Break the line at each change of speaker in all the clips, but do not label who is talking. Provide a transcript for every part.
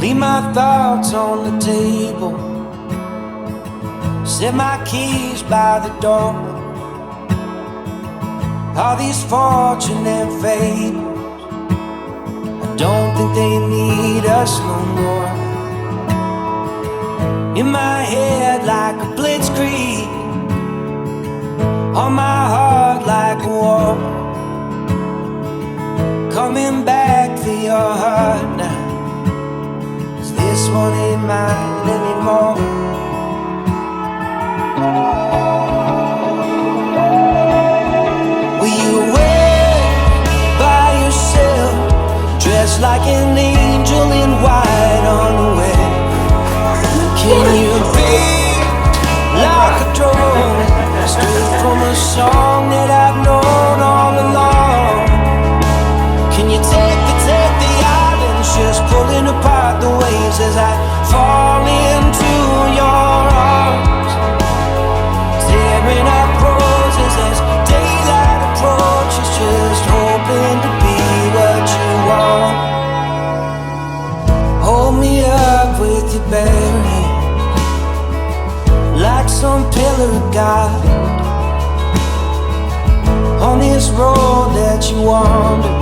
Leave my thoughts on the table, set my keys by the door. All these fortunate fables, I don't think they need us no more. In my head like a blitzkrieg, on my heart like a war. Coming back for your heart now, 'cause this one ain't mine anymore. Were you away by yourself, dressed like an angel in white on the way? Can you be like a drone, straight from a song that I've known all along? Can you take the islands, just pulling apart the waves as I fall into your arms, tearing up roses as daylight approaches, just hoping to be what you want. Hold me up with your bare hand, like some pillar of God, on this road that you wander,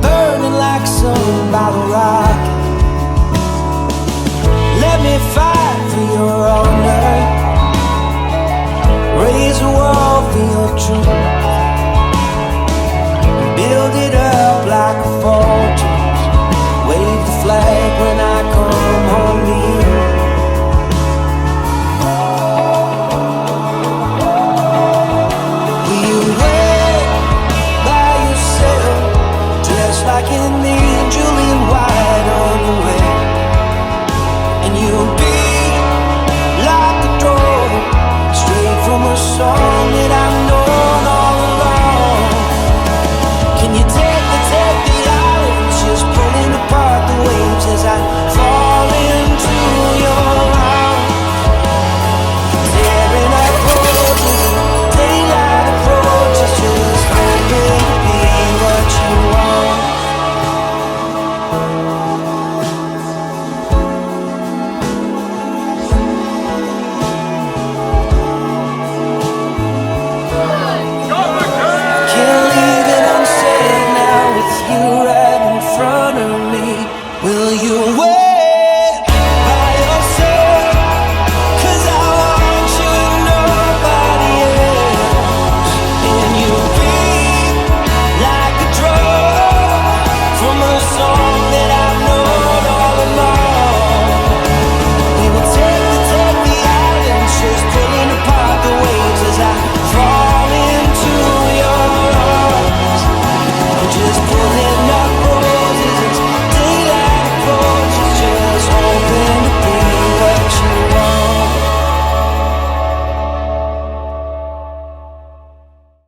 burning like some bottle rocket. Let me fight for your honor, raise a wall for your truth.